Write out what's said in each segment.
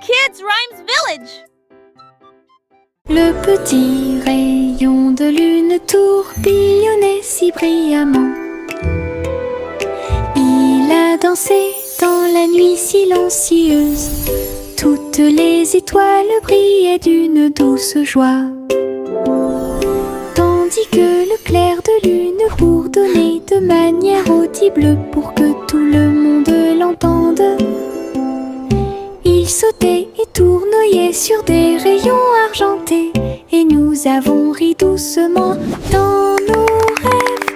Kids Rhymes Village. Le petit rayon de lune tourbillonnait si brillamment. Il a dansé dans la nuit silencieuse. Toutes les étoiles brillaient d'une douce joie. Tandis que le clair de lune bourdonnait de manière audible pour que tout le monde l'entende. Il sautait et tournoyait sur des rayons argentés, et nous avons ri doucement dans nos rêves.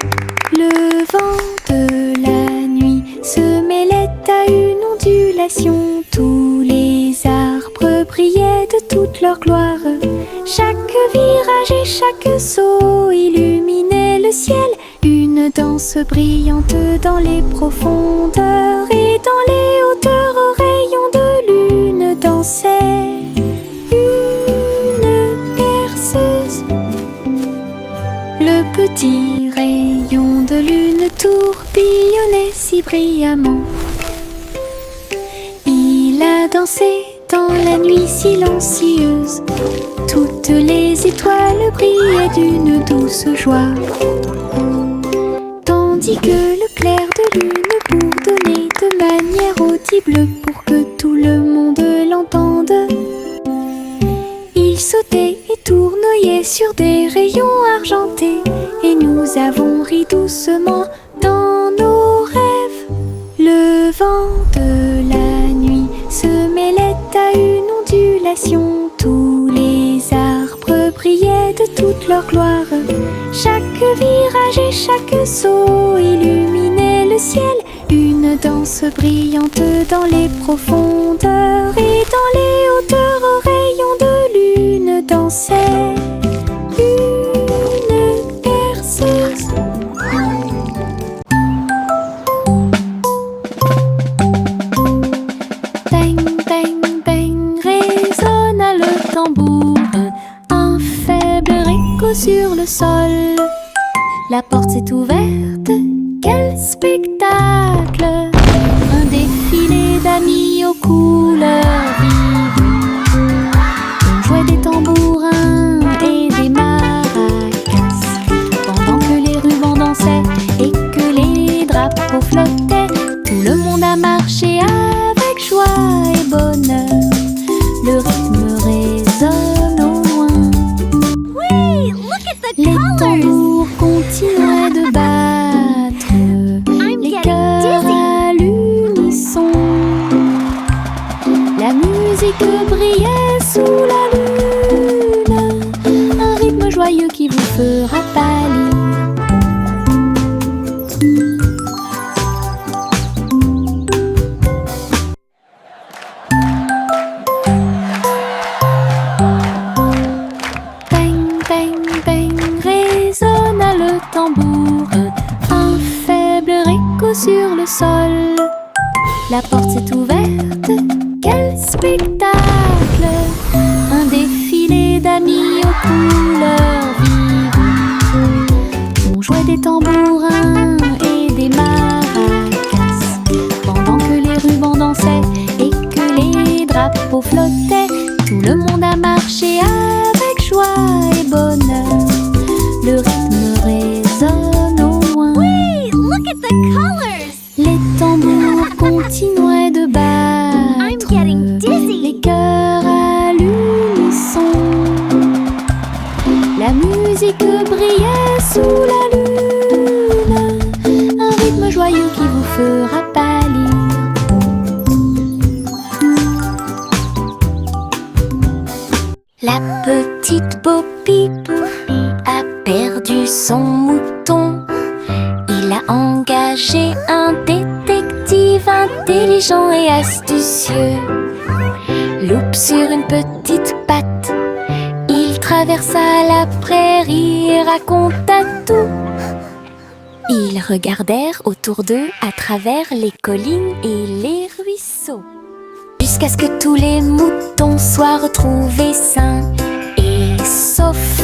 Le vent de la nuit se mêlait à une ondulation. Tous les arbres brillaient de toute leur gloire. Chaque virage et chaque saut illuminait le ciel. Une danse brillante dans les profondeurs, et dans les hauteurs aux rayons de lune dansait une berceuse. Le petit rayon de lune tourbillonnait si brillamment. Il a dansé dans la nuit silencieuse. Toutes les étoiles brillaient d'une douce joie. Tandis que le clair de lune bourdonnait de manière audible pour que tout le monde l'entende. Il sautait et tournoyait sur des rayons argentés, et nous avons ri doucement dans nos rêves. Le vent de la nuit se mêlait à une ondulation. Tous les arbres brillaient de toute leur gloire. Chaque virage et chaque saut illuminait le ciel. Une danse brillante dans les profondeurs, et dans les hauteurs aux rayons de lune dansait une berceuse. Bang, bang, bang, résonna le tambour. Un faible écho sur le sol. La porte s'est ouverte, quel spectacle! Un défilé d'amis aux couleurs vives. On jouait des tambourins et des maracas, pendant que les rubans dansaient et que les drapeaux flottaient. Tout le monde a marché avec joie et bonheur. Le rythme résonne au loin. Wait, look at the Les colors. tambours continuaient de battre, les cœurs à l'unisson. La musique brillait sous la lune, un rythme joyeux qui vous fera pâlir. Bang, bang, bang, résonna le tambour. Un faible écho sur le sol. La porte s'est ouverte, quel spectacle! Un défilé d'amis aux couleurs vives. On jouait des tambourins et des maracas, pendant que les rubans dansaient et que les drapeaux flottaient. Tout le monde a marché avec joie et bonheur. Le rythme résonne au loin. Wait, look at the colors. Les tambours continuaient de battre. I'm getting dizzy. Les cœurs à l'unisson. La musique brillait sous la lune, un rythme joyeux qui vous fera pâlir. La petite Bo Peep a perdu son mouton. Il a engagé un détective intelligent et astucieux. Loupe sur une petite patte, il traversa la prairie et raconta tout. Ils regardèrent autour d'eux à travers les collines et les ruisseaux, jusqu'à ce que tous les moutons soient retrouvés sains et saufs.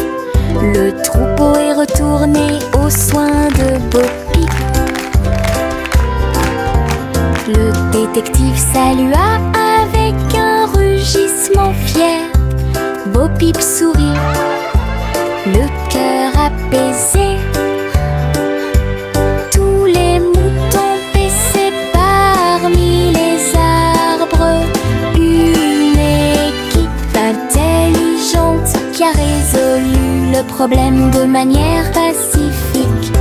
Le troupeau est retourné aux soins de Bo Peep. Le détective salua avec un rugissement. Pip sourit, le cœur apaisé. Tous les moutons paissaient parmi les arbres. Une équipe intelligente qui a résolu le problème de manière pacifique.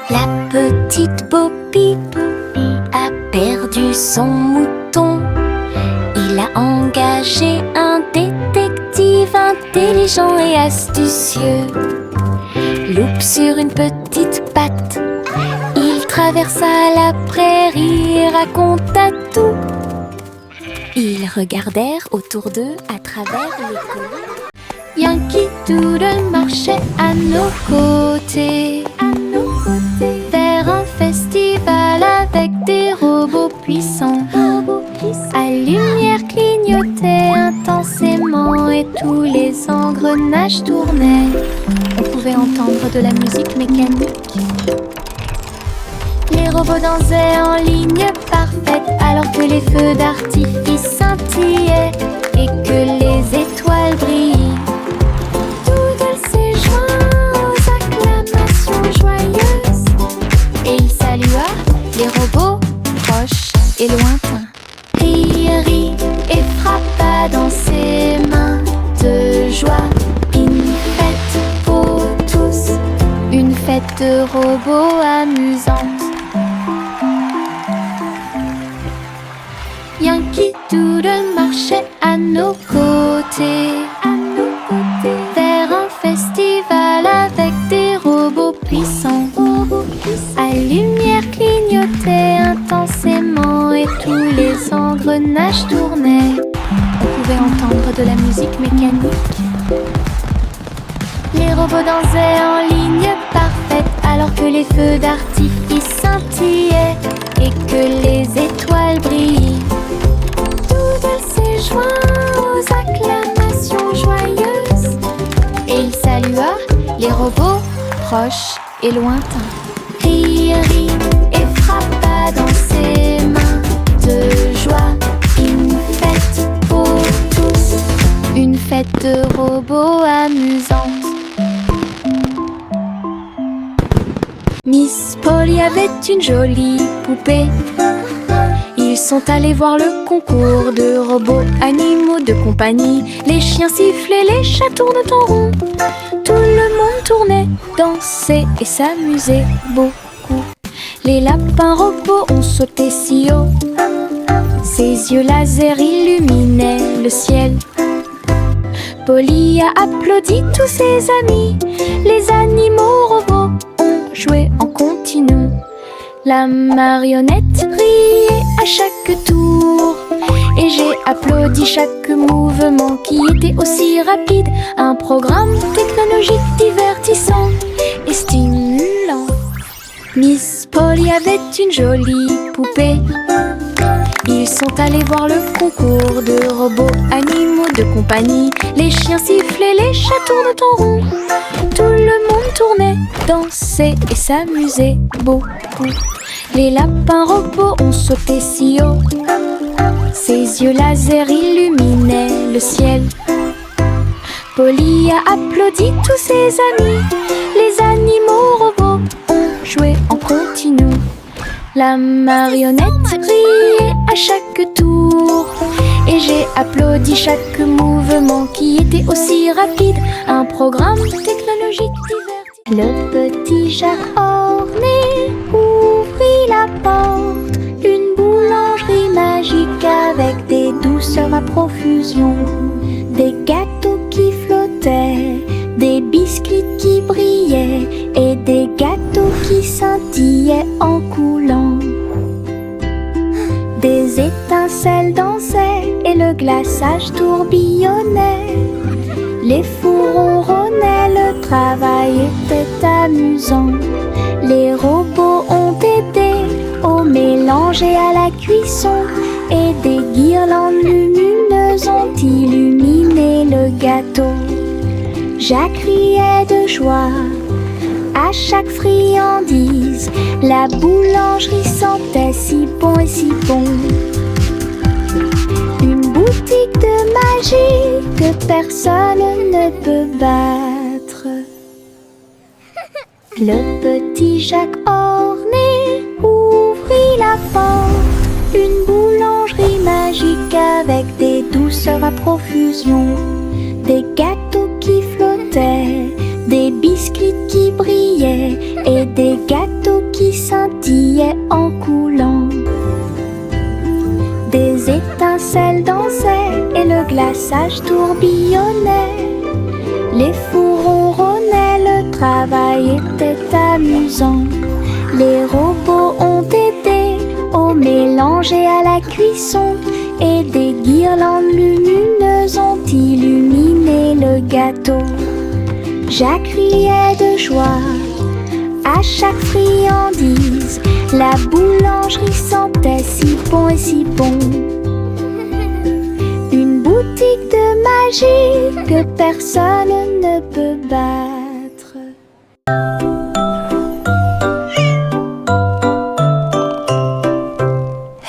La petite Bo Peep a perdu son mouton. Il a engagé un détective intelligent et astucieux. Loup sur une petite patte, il traversa la prairie et raconta tout. Ils regardèrent autour d'eux à travers les collines. Yankee Doodle marchait à nos côtés, vers un festival avec des robots puissants. À lumière clignotait intensément et tous les engrenages tournaient. On pouvait entendre de la musique mécanique. Les robots dansaient en ligne parfaite alors que les feux d'artifice scintillaient et que les étoiles brillaient. Doodle s'est joint aux acclamations joyeuses et il salua les robots proches et lointains. Rit et frappa dans ses mains de joie. Une fête pour tous, une fête de robots amusante. Yankee Doodle marchait à nos côtés, vers un festival avec des robots puissants. À lumière clignotait intensément et tous les engrenages tournaient. On pouvait entendre de la musique mécanique. Les robots dansaient en ligne parfaite alors que les feux d'artifice scintillaient et que les étoiles brillaient. Doodle s'est joint aux acclamations joyeuses et il salua les robots proches et lointains. Rit et frappa dans ses mains de joie. Une fête pour tous, une fête de robots amusante. Miss Polly avait une jolie poupée. Ils sont allés voir le concours de robots animaux de compagnie. Les chiens sifflaient, les chats tournent en rond. Tout le monde tournait, dansait et s'amusait beaucoup. Les lapins robots ont sauté si haut. Ses yeux laser illuminaient le ciel. Polly a applaudi tous ses amis. Les animaux robots ont joué en continu. La marionnette riait à chaque tour et j'ai applaudi chaque mouvement qui était aussi rapide. Un programme technologique divertissant et stimulant. Miss Polly avait une jolie poupée. Ils sont allés voir le concours de robots animaux de compagnie. Les chiens sifflaient, les chats tournent en rond. Tout le monde tournait, dansait et s'amusait beaucoup. Les lapins robots ont sauté si haut. Ses yeux laser illuminaient le ciel. Polly a applaudi tous ses amis. Les animaux robots ont joué en continu. La marionnette riait à chaque tour et j'ai applaudi chaque mouvement qui était aussi rapide. Un programme technologique divertissant. Le petit chat orné ouvrit la porte. Une boulangerie magique avec des douceurs à profusion. Des gâteaux qui flottaient, des biscuits qui brillaient et des gâteaux qui scintillaient en coulant. Des étincelles dansaient et le glaçage tourbillonnait. Les fours ronronnaient, le travail était amusant. Les robots ont aidé au mélange et à la cuisson. Et des guirlandes lumineuses ont illuminé le gâteau. Jacques riait de joie à chaque friandise. La boulangerie sentait si bon et si bon. boutique de magie que personne ne peut battre. Le petit Jacques orné ouvrit la porte. Une boulangerie magique avec des douceurs à profusion, des gâteaux qui flottaient, des biscuits qui brillaient et des gâteaux qui scintillaient en coulant. Des étincelles dansaient et le glaçage tourbillonnait. Les fours ronronnaient, le travail était amusant. Les robots ont aidé au mélange et à la cuisson, et des guirlandes lumineuses ont illuminé le gâteau. Jacques riait de joie à chaque friandise. La boulangerie sentait si bon et si bon. Une boutique de magie que personne ne peut battre.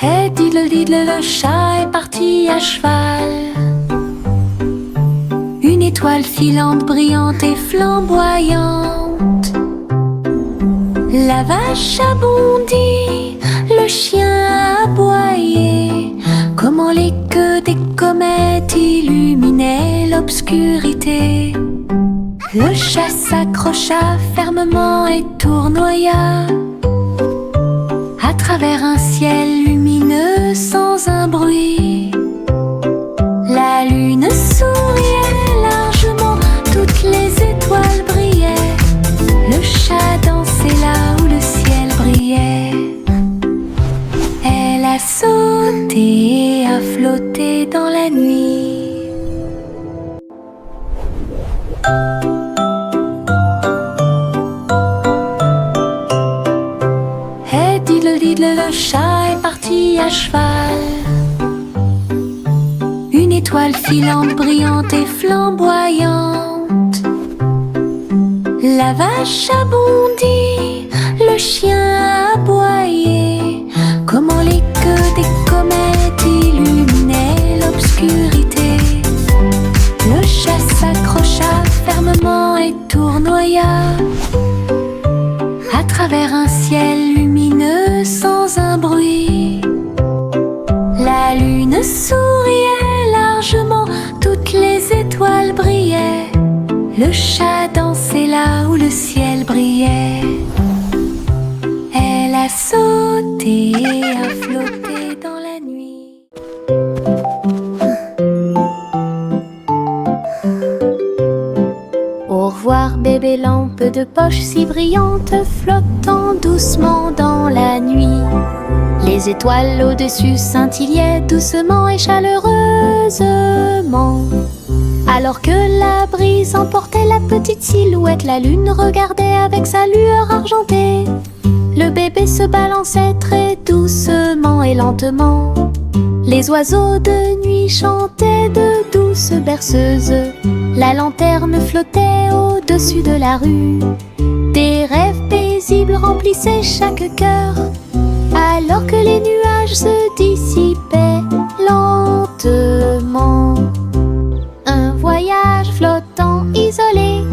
Hey diddle diddle, le chat est parti à cheval. Une étoile filante, brillante et flamboyante. La vache a bondi, le chien a aboyé. Comment les queues des comètes illuminaient l'obscurité. Le chat s'accrocha fermement et tournoya à travers un ciel lumineux sans un bruit. La lune souriait largement, toutes les étoiles brillaient. Le chat dansait là où le ciel brillait. Elle a sauté et a flotté dans la nuit. Hey diddle diddle, le chat est parti à cheval. Une étoile filante, brillante et flamboyante. La vache a bondi, le chien a aboyé. Comment les queues des comètes illuminaient l'obscurité. Le chat s'accrocha fermement et tournoya à travers un ciel lumineux sans un bruit. La lune souriait largement, toutes les étoiles brillaient. Le chat dansait là où le ciel brillait. Elle a sauté et a flotté dans la nuit. Au revoir bébé lampe de poche si brillante, flottant doucement dans la nuit. Les étoiles au-dessus scintillaient doucement et chaleureusement. Alors que la brise emportait la petite silhouette, la lune regardait avec sa lueur argentée. Le bébé se balançait très doucement et lentement. Les oiseaux de nuit chantaient de douces berceuses. La lanterne flottait au-dessus de la rue. Des rêves paisibles remplissaient chaque cœur, alors que les nuages se dissipaient lentement. Un voyage flottant isolé.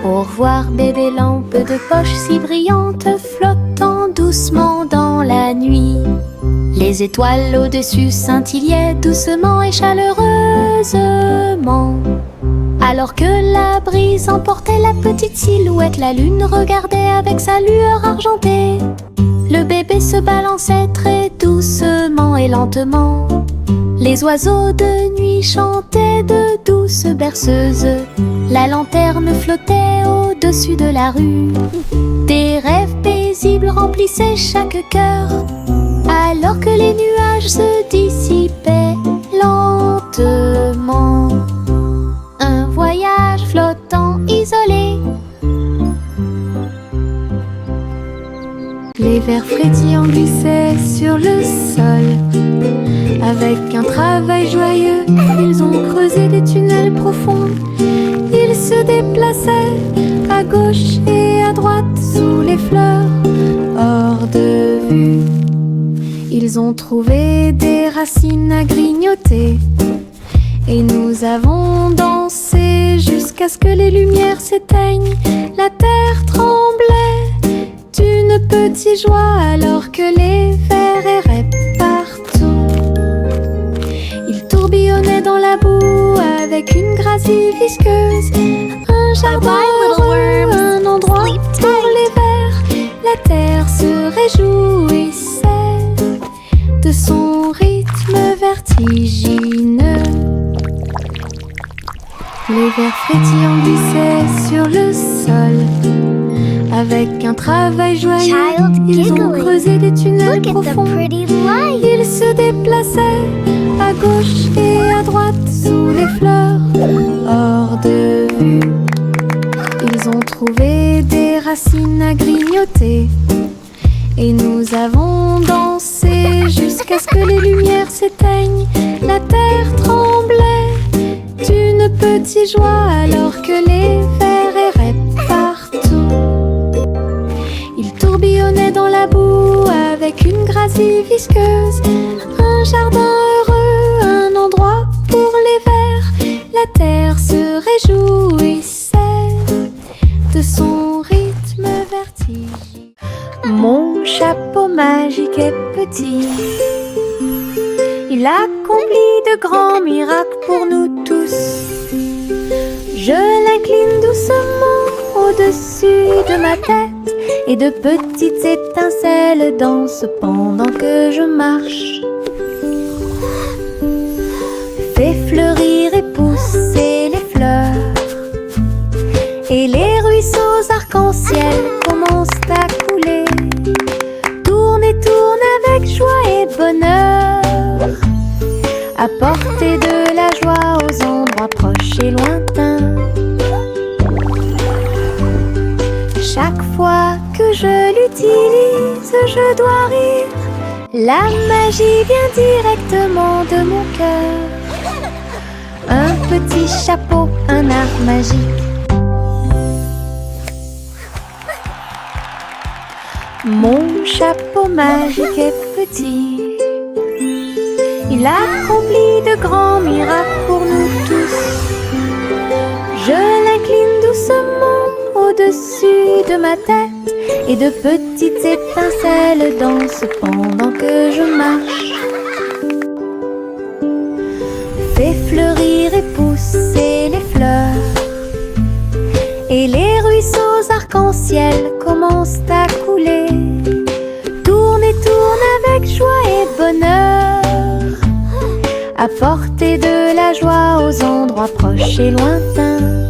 Au revoir bébé lampe de poche si brillante, flottant doucement dans la nuit. Les étoiles au-dessus scintillaient doucement et chaleureusement. Alors que la brise emportait la petite silhouette, la lune regardait avec sa lueur argentée. Le bébé se balançait très doucement et lentement. Les oiseaux de nuit chantaient de douces berceuses. La lanterne flottait au-dessus de la rue. Des rêves paisibles remplissaient chaque cœur, alors que les nuages se dissipaient lentement. Un voyage flottant isolé. Les vers frétillants glissaient sur le sol. Avec un travail joyeux, ils ont creusé des tunnels profonds. Ils se déplaçaient à gauche gauche et à droite sous les fleurs, hors de vue. Ils ont trouvé des racines à grignoter et nous avons dansé jusqu'à ce que les lumières s'éteignent. La terre tremblait d'une petite joie alors que les vers erraient partout. Ils tourbillonnaient dans la boue avec une gracie visqueuse. Un jardin heureux, un endroit pour les vers. La terre se réjouissait de son rythme vertigineux. Les vers frétillants glissaient sur le sol. Avec un travail joyeux, ils ont creusé des tunnels profonds. Ils se déplaçaient à gauche et à droite sous les fleurs, hors de vue. Ils ont trouvé des racines à grignoter et nous avons dansé jusqu'à ce que les lumières s'éteignent. La terre tremblait d'une petite joie alors que les vers erraient partout. Ils tourbillonnaient dans la boue avec une gracie visqueuse. Un jardin heureux, un endroit pour les vers. La terre se réjouissait de son rythme vertigineux. Mon chapeau magique est petit. Il accomplit de grands miracles pour nous tous. Je l'incline doucement au-dessus de ma tête et de petites étincelles dansent pendant que je marche. Fais fleurir et pousser les fleurs et les ruisseaux arc-en-ciel commencent à couler. Tourne et tourne avec joie et bonheur, apporter de la joie aux endroits proches et lointains. Chaque fois que je l'utilise, je dois rire. La magie vient directement de mon cœur. Un petit chapeau, un art magique. Mon chapeau magique est petit. Il accomplit de grands miracles pour nous tous. Je l'incline doucement au-dessus de ma tête et de petites étincelles dansent pendant que je marche. Fais fleurir et pousser les fleurs et les ruisseaux arc-en-ciel commencent à couler. Tourne et tourne avec joie et bonheur, apporter de la joie aux endroits proches et lointains.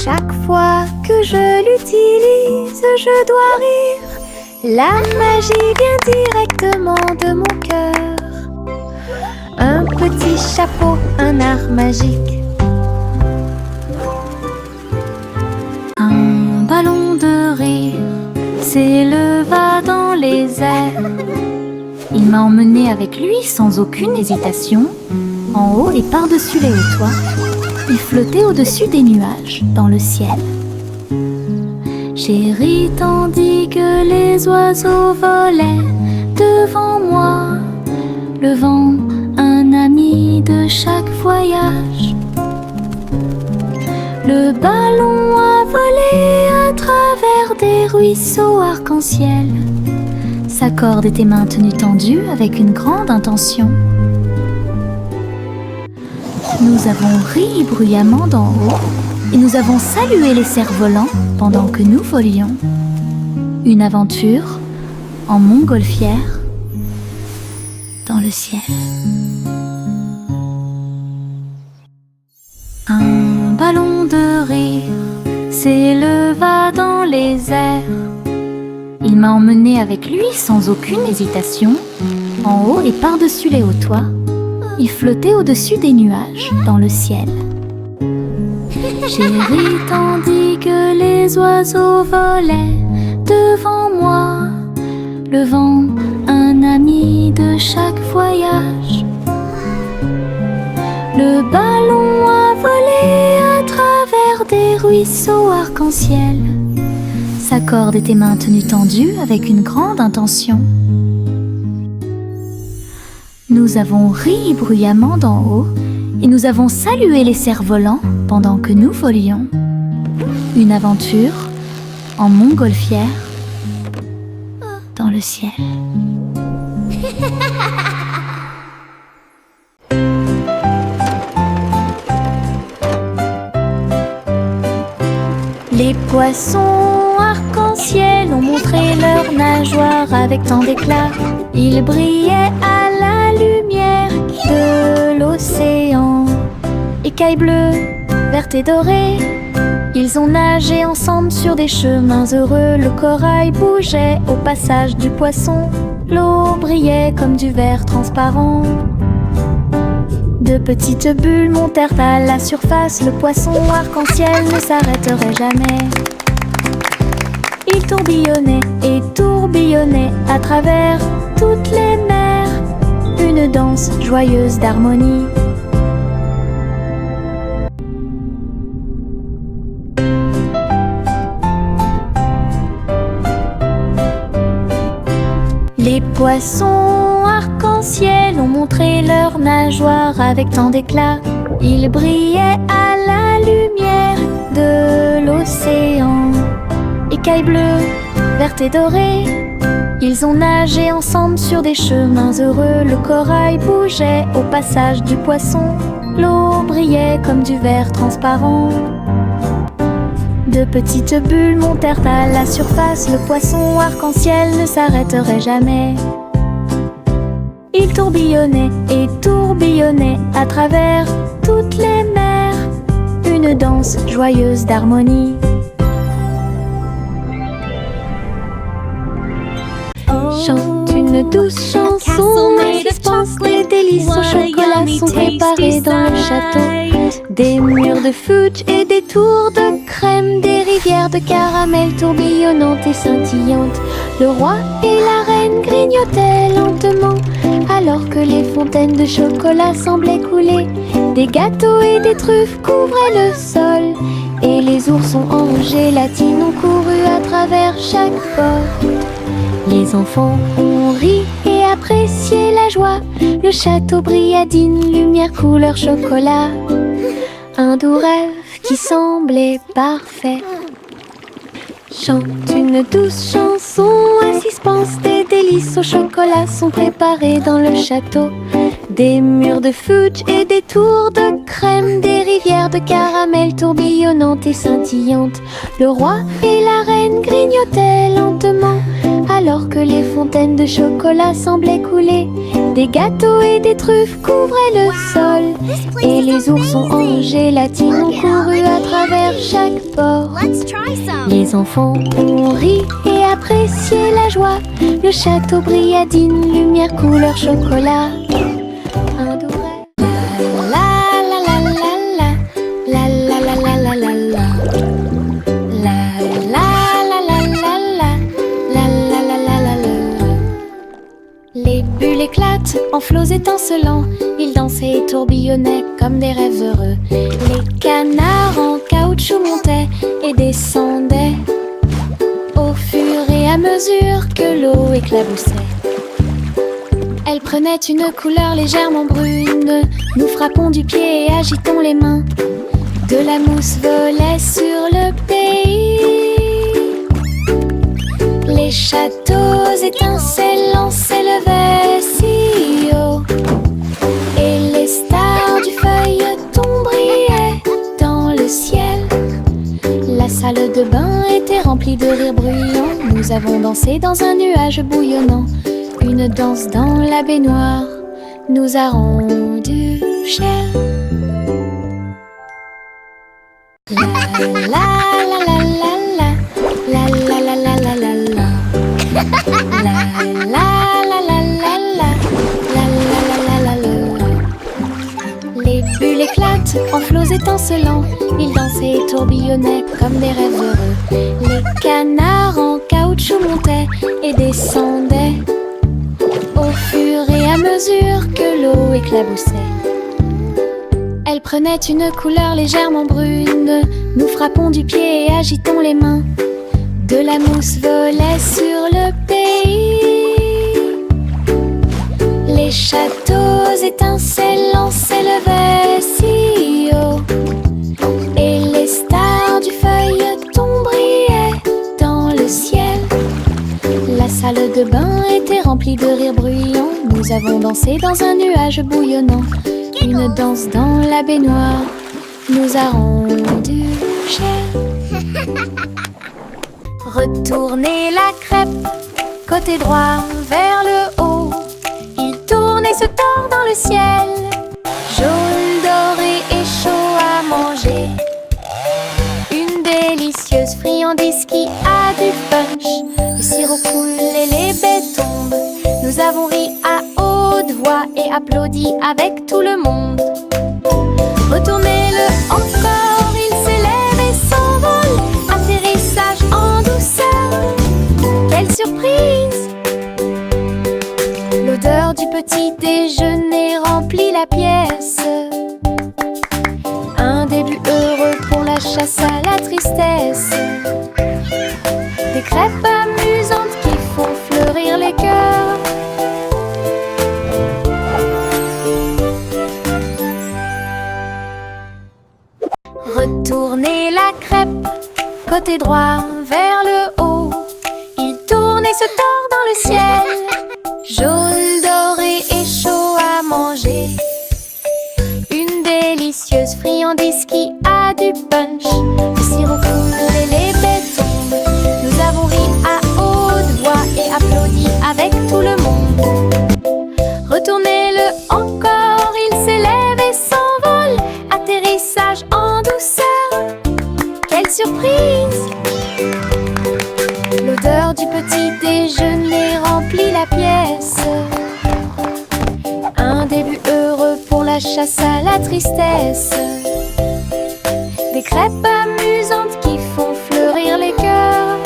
Chaque fois que je l'utilise, je dois rire. La magie vient directement de mon cœur. Un petit chapeau, un art magique. Un ballon de rire s'éleva dans les airs. Il m'a emmené avec lui sans aucune hésitation, en haut et par-dessus les hauts toits. Il flottait au-dessus des nuages, dans le ciel. J'ai ri tandis que les oiseaux volaient devant moi, le vent, un ami de chaque voyage. Le ballon a volé à travers des ruisseaux arc-en-ciel. Sa corde était maintenue tendue avec une grande intention. Nous avons ri bruyamment d'en haut et nous avons salué les cerfs-volants pendant que nous volions. Une aventure en montgolfière dans le ciel. Un ballon de rire s'éleva dans les airs. Il m'a emmené avec lui sans aucune hésitation, en haut et par-dessus les hauts toits. Il flottait au-dessus des nuages, dans le ciel. J'ai ri tandis que les oiseaux volaient devant moi, le vent, un ami de chaque voyage. Le ballon a volé à travers les ruisseaux arc-en-ciel. Sa corde était maintenue tendue avec une grande intention. Nous avons ri bruyamment d'en haut et nous avons salué les cerfs-volants pendant que nous volions. Une aventure en montgolfière dans le ciel. Les poissons arc-en-ciel ont montré leurs nageoires avec tant d'éclat. Ils brillaient à la lumière de l'océan. Écailles bleues, vertes et dorées, ils ont nagé ensemble sur des chemins heureux. Le corail bougeait au passage du poisson. L'eau brillait comme du verre transparent. De petites bulles montèrent à la surface. Le poisson arc-en-ciel ne s'arrêterait jamais. Il tourbillonnait et tourbillonnait à travers toutes les mers. Une danse joyeuse d'harmonie. Les poissons arc-en-ciel ont montré leurs nageoires avec tant d'éclat. Ils brillaient à la lumière de l'océan. Écailles bleues, vertes et dorées, ils ont nagé ensemble sur des chemins heureux. Le corail bougeait au passage du poisson. L'eau brillait comme du verre transparent. De petites bulles montèrent à la surface. Le poisson arc-en-ciel ne s'arrêterait jamais. Il tourbillonnait et tourbillonnait à travers toutes les mers. Une danse joyeuse d'harmonie. Chante une douce chanson, et dispense des délices au chocolat sont préparés dans le château. Des murs de fudge et des tours de crème, des rivières de caramel tourbillonnantes et scintillantes. Le roi et la reine grignotaient lentement, alors que les fontaines de chocolat semblaient couler. Des gâteaux et des truffes couvraient le sol, et les oursons en gélatine ont couru à travers chaque porte. Les enfants ont ri et apprécié la joie. Le château brilla d'une lumière couleur chocolat. Un doux rêve qui semblait parfait. Chante une douce chanson, à suspense des délices au chocolat sont préparés dans le château. Des murs de fudge et des tours de crème, des rivières de caramel tourbillonnantes et scintillantes. Le roi et la reine grignotaient lentement, alors que les fontaines de chocolat semblaient couler. Des gâteaux et des truffes couvraient le sol, et les oursons en gélatine ont couru à travers chaque porte. Les enfants ont ri et apprécié la joie. Le château brilla d'une lumière couleur chocolat. Un doux rêve. La la la la la la la la la la la la. La la la la la la la la la la la la. Les bulles éclatent en flots étincelants. Ils dansaient et tourbillonnaient comme des rêves heureux. Les canards en caoutchouc montaient et descendaient au fur et à mesure que l'eau éclaboussait. Elle prenait une couleur légèrement brune. Nous frappons du pied et agitons les mains. De la mousse volait sur le pays. Les châteaux étincelants s'élevaient si haut, et les stars du feuilleton brillaient dans le ciel. La salle de bain était remplie de rires bruyants. Nous avons dansé dans un nuage bouillonnant. Une danse dans la baignoire nous a rendu chers. La la la la la la la la la la la la. La la la la la la la la la la. Les bulles éclatent en flots étincelants. Ils dansaient et tourbillonnaient comme des rêves heureux. Les canards en caoutchouc montaient et descendaient au fur et à mesure que l'eau éclaboussait. Elle prenait une couleur légèrement brune. Nous frappons du pied et agitons les mains. De la mousse volait sur le pays. Les châteaux étincelants s'élevaient si haut, et les stars du feuilleton brillaient dans le ciel. La salle de bain était remplie de rires bruyants. Nous avons dansé dans un nuage bouillonnant. Une danse dans la baignoire nous a rendu cher. Retournez la crêpe, côté droit vers le haut. Il tourne et se tord dans le ciel. Jaune, doré et chaud à manger. Une délicieuse friandise qui a du punch. Le sirop coule et les baies tombent. Nous avons ri à haute voix et applaudi avec tout le monde. Retournez-le encore, il s'élève et s'envole. Atterrissage en douceur, quelle surprise! L'odeur du petit déjeuner remplit la pièce. Un début heureux pour la chasse à la tristesse. Des crêpes amusantes qui font fleurir les cœurs. Retournez la crêpe, côté droit vers le haut. Il tourne et se tord dans le ciel. Jaune, doré et chaud à manger. Une délicieuse friandise qui a du punch. Le sirop coule et les baies tombent. Nous avons ri à haute voix et applaudi avec tout le monde. Retournez-le encore, il s'élève et s'envole. Atterrissage en douceur, quelle surprise! L'odeur du petit déjeuner remplit la pièce. Un début heureux pour la chasse à la tristesse. Des crêpes amusantes qui font fleurir les cœurs.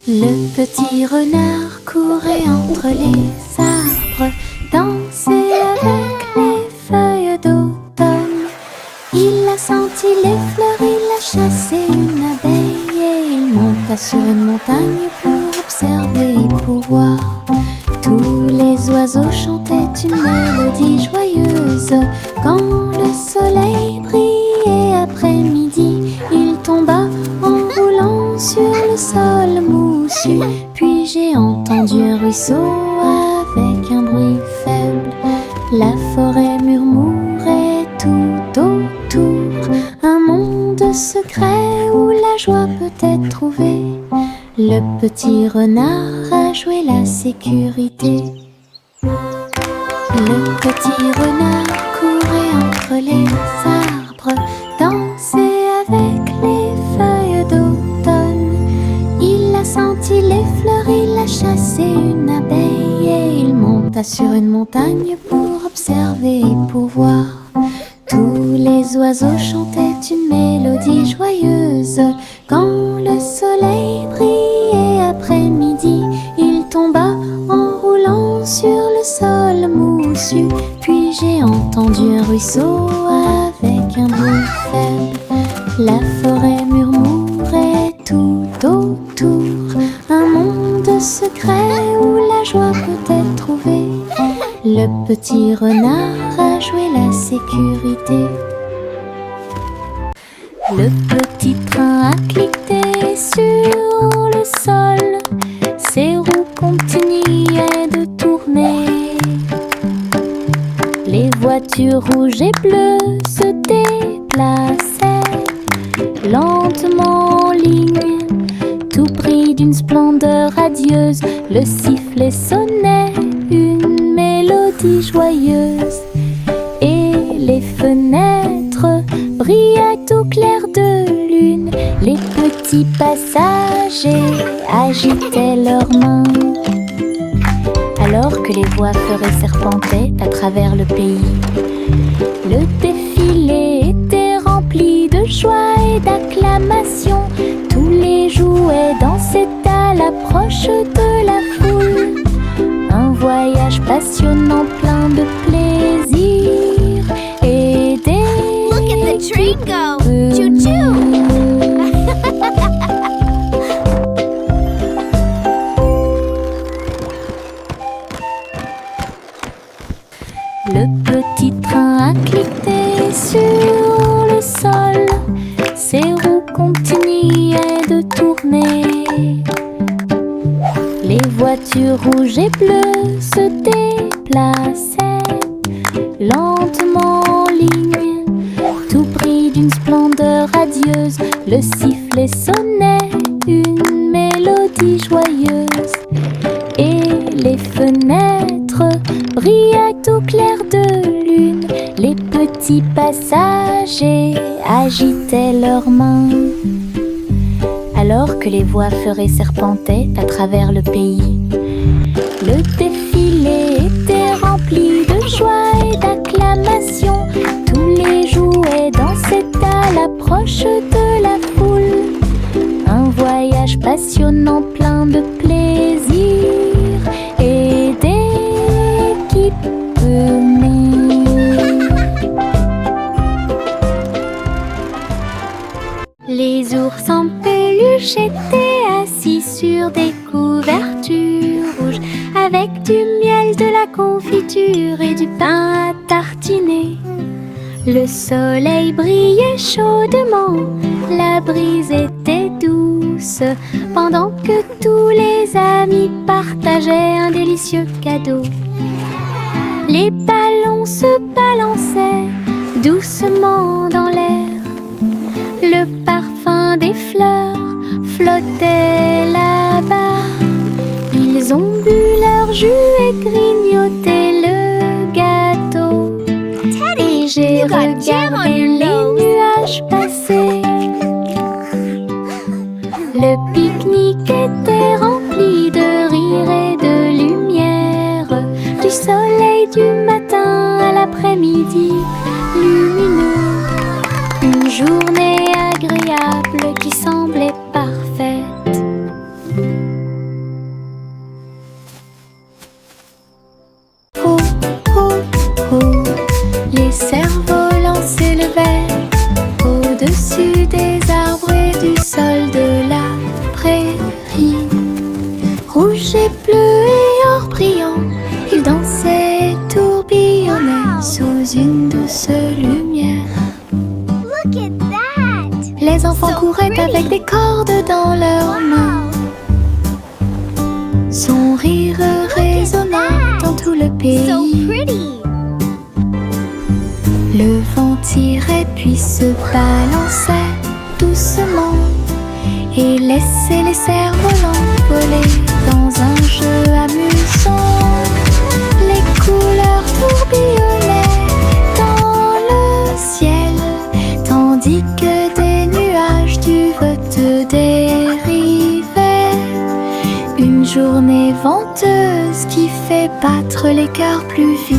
Le petit renard courait entre les arbres, dansait avec les feuilles d'automne. Il a senti les fleurs, il a chassé une abeille et il monta sur une montagne pour observer et pour voir. Tous les oiseaux chantaient une mélodie joyeuse. Quand le soleil brillait après-midi, il tomba en roulant sur le sol moussu. Puis j'ai entendu un ruisseau avec un bruit faible. La forêt murmurait tout autour. Un monde secret où la joie peut être trouvée. Le petit renard a joué la sécurité. Le petit renard courait entre les arbres, dansait avec les feuilles d'automne. Il a senti les fleurs, il a chassé une abeille et il monta sur une montagne pour observer et pour voir. Tous les oiseaux chantaient une mélodie joyeuse. Quand le soleil brillait après-midi, il tomba en roulant sur le sol moussu. Puis j'ai entendu un ruisseau avec un bruit faible. La forêt murmurait tout autour. Un monde secret où la joie peut être trouvée. Le petit renard a joué la sécurité. Le petit train a cliqueté sur le sol. Ses roues continuaient de tourner. Les voitures rouges et bleues se déplaçaient lentement en ligne, tout pris d'une splendeur radieuse. Le sifflet sonnait une mélodie joyeuse. Et les fenêtres brillaient au clair de lune. Les petits passagers agitaient leurs mains, alors que les voix feuraient serpentaient à travers le pays. Le défilé était rempli de joie et d'acclamation. Tous les jouets dansaient à l'approche de la foule. Un passionnant, plein de plaisir. Aider Look at the train go. Choo-choo. Le petit train a cliqué sur le sol, ses roues continuaient de tourner. Les voitures rouges et bleues se déplaçaient lentement en ligne, tout pris d'une splendeur radieuse. Le sifflet sonnait une mélodie joyeuse, et les fenêtres brillaient au clair de lune. Les petits passagers agitaient leurs mains, alors que les voix feuraient serpentaient à travers le pays. Le défilé était rempli de joie et d'acclamations. Tous les jouets dansaient à l'approche de la foule. Un voyage passionnant, plein de plaisir et d'équipements. Les ours en peluche étaient assis sur des couvertures rouges, avec du miel, de la confiture et du pain à tartiner. Le soleil brillait chaudement, la brise était douce, pendant que tous les amis partageaient un délicieux cadeau. Les ballons se balançaient doucement dans l'air. Le parfum des fleurs flottait là-bas. Ils ont bu leur jus et grignoté le gâteau. Et j'ai you got jam on regardé your les nose. nuages passer. Le pique-nique était rempli de rire et de lumière, du soleil du matin à l'après-midi lumineux. Une journée agréable qui semblait parfaite. Oh, oh, oh, les cerfs-volants s'élevaient au-dessus des arbres et du sol de la prairie. Rouge et bleu et or brillant, ils dansaient et tourbillonnaient sous une douce lumière. Look at that. Les enfants So couraient pretty. avec des cordes dans leurs mains. Son rire résonnait dans tout le So pays. pretty. Le vent tirait puis se balançait doucement et laissait les cerfs-volants voler dans un jeu amusant. Les couleurs tourbillonnaient dans le ciel, tandis que des nuages du vote dérivaient. Une journée venteuse qui fait battre les cœurs plus vite.